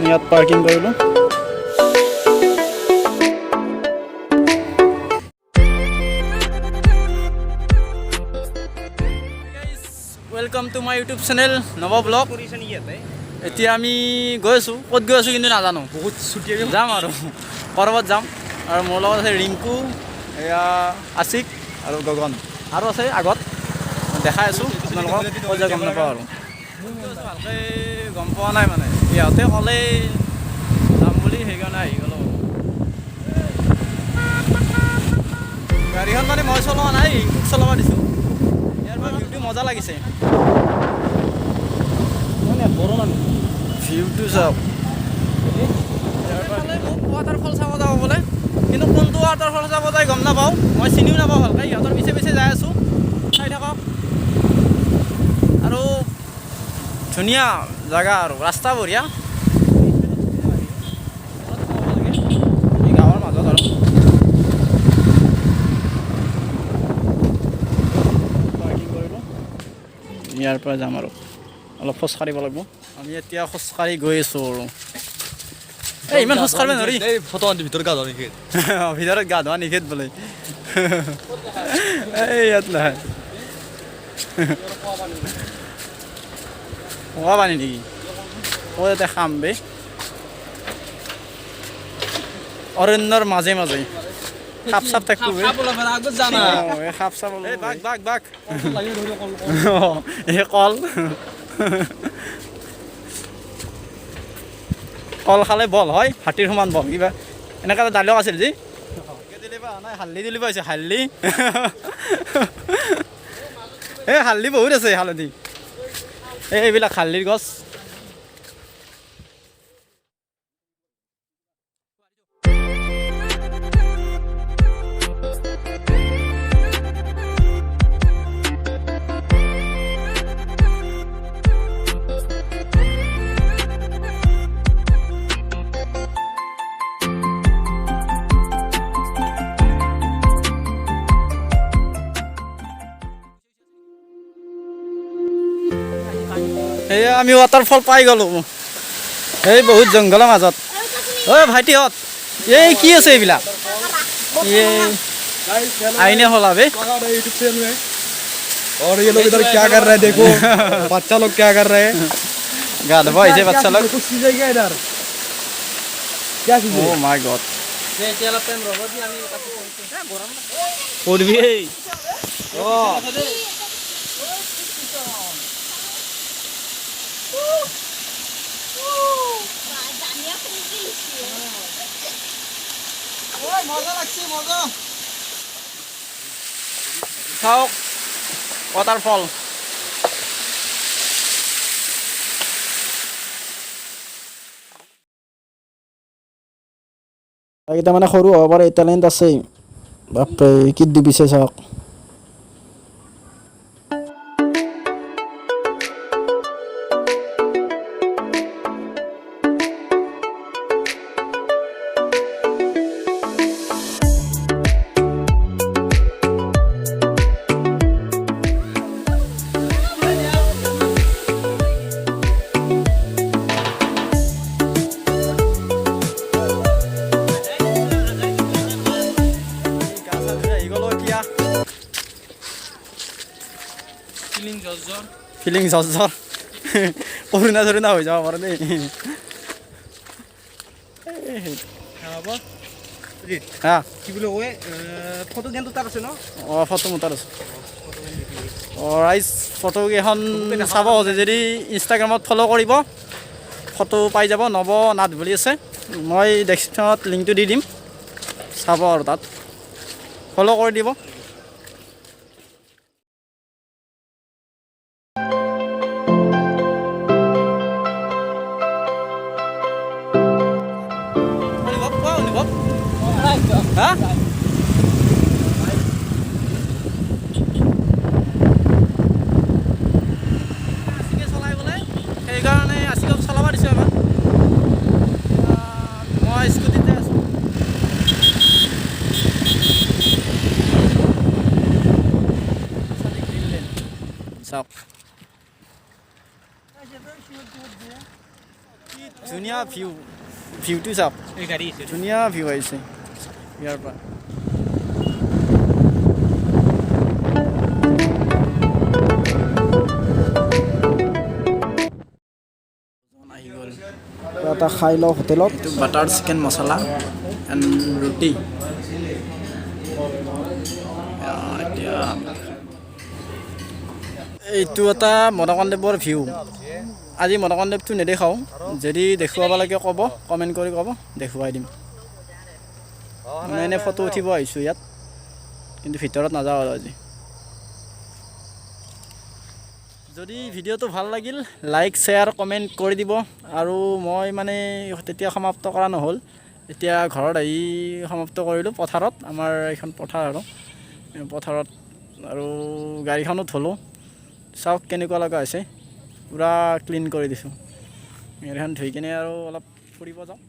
ইয়াত পাৰ্কিং কৰিলোঁ। Welcome to my YouTube channel নবা ব্লগ। এতিয়া আমি গৈ আছোঁ, ক'ত গৈ আছোঁ কিন্তু নাজানো। বহুত ছুটি যাম আৰু ক'ৰবাত যাম। আৰু মোৰ লগত আছে ৰিংকু, এয়া আছিক আৰু গগন, আৰু আছে আগত দেখাই আছোঁ আপোনালোকক। ক'ত যায় গম নাপাওঁ আৰু ভালকৈ গম পোৱা নাই মানে, সিহঁতে ক'লে যাম বুলি, সেইকাৰণে আহি গ'লোঁ। গাড়ীখন মানে মই চলোৱা নাই, ৰিংকুক চলাব দিছোঁ। ইয়াৰ পৰা ভিউটো মজা লাগিছে। ভিউটো চাওক। মোক ৱাটাৰফল চাব যাব বোলে, কিন্তু কোনটো ৱাটাৰফল চাব যায় গম নাপাওঁ, মই চিনিও নাপাওঁ ভালকৈ। সিহঁতৰ পিছে পিছে যাই আছোঁ, চাই থাকক। আৰু ধুনীয়া জেগা আৰু ৰাস্তা বঢ়িয়া। এই গাঁৱৰ মাজত আৰু পাৰ্কিং কৰিলোঁ। ইয়াৰ পৰা যাম আৰু অলপ খোজকাঢ়িব লাগিব। আমি এতিয়া খোজকাঢ়ি গৈ আছোঁ আৰু ইমান খোজকাঢ়িব নোৱাৰি। ভিতৰত গা ধোৱা নিষেধ। ভিতৰত গা ধোৱা নিষেধ বোলে। এই ইয়াত নহয় খোৱা পানী নেকি? ক'ত ইয়াতে খাম বে? অৰণ্যৰ মাজে মাজে সাপ চাপ থাকিব। সাপ চাপ বাঘ বাঘ বাঘ। এই কল কল খালে বল হয়, হাতীৰ সমান বল। কিবা এনেকুৱা এটা ডাইলগ আছিল যি দিলে বা নাই, হালধি দিলে পাইছে হালধি। এই হালধি বহুত আছে, হালধি এইবিলাক হালধিৰ গছ। এই আমি ৱাটাৰফল পাই গ'লোঁ। এই বহুত জংঘলৰ মাজত। ঐ ভাইটিহঁত, এই কি আছে এইবিলাক? এই আইনে হলা বে। और ये लोग इधर क्या कर रहे हैं देखो। बच्चा लोग क्या कर रहे हैं? गा धोबा ऐसे बच्चा लोग। कुछ चीज़ है क्या इधर? क्या चीज़ है? Oh my God. और भी है। ओह মজা লাগছে, মজা। চাওক ৱাটাৰফল। এইকেইটা মানে সৰু হ'ব পাৰে, টেলেণ্ট আছে। বাপৰে কি ডুবিছে চাওক। ফিলিং জৰ্জৰ কৰোণা চৰোণা হৈ যাব পাৰে দেই। কি বুলি কয়, ফটো কিন্তু তাত আছে ন? অঁ ফটো মোৰ তাত আছে। অঁ ৰাইজ ফটোকেইখন চাব খোজে যদি ইনষ্টাগ্ৰামত ফ'ল' কৰিব, ফটো পাই যাব। নৱ নাথ বুলি আছে, মই ডেস্ক্ৰিপশ্যনত লিংকটো দি দিম, চাব আৰু তাত ফ'ল' কৰি দিব। হা আছিকে চলাই বোলে, সেইকাৰণে আছিকক চলাব দিছোঁ এবাৰ। মই স্কুটিতে আছোঁ। চাওক কি ধুনীয়া ভিউটো চাওক এই গাড়ী আছে ধুনীয়া ভিউ আহিছে ইয়াৰ পৰা আহি গ'ল এটা খাই লওঁ হোটেলত এইটো বাটাৰ চিকেন মছলা এণ্ড ৰুটি এতিয়া এইটো এটা মদকনদেৱৰ ভিউ আজি মদকনদেৱটো নেদেখাওঁ যদি দেখুৱাব লাগে ক'ব কমেণ্ট কৰি ক'ব দেখুৱাই দিম মানে এনে ফটো উঠিব আহিছোঁ ইয়াত কিন্তু ভিতৰত নাযাওঁ আৰু আজি যদি ভিডিঅ'টো ভাল লাগিল লাইক শ্বেয়াৰ কমেণ্ট কৰি দিব আৰু মই মানে তেতিয়া সমাপ্ত কৰা নহ'ল এতিয়া ঘৰত আহি সমাপ্ত কৰিলোঁ পথাৰত আমাৰ এইখন পথাৰ আৰু পথাৰত আৰু গাড়ীখনো থ'লোঁ চাওক কেনেকুৱা লগা হৈছে পূৰা ক্লিন কৰি দিছোঁ গাড়ীখন ধুই কিনে আৰু অলপ ফুৰিব যাওঁ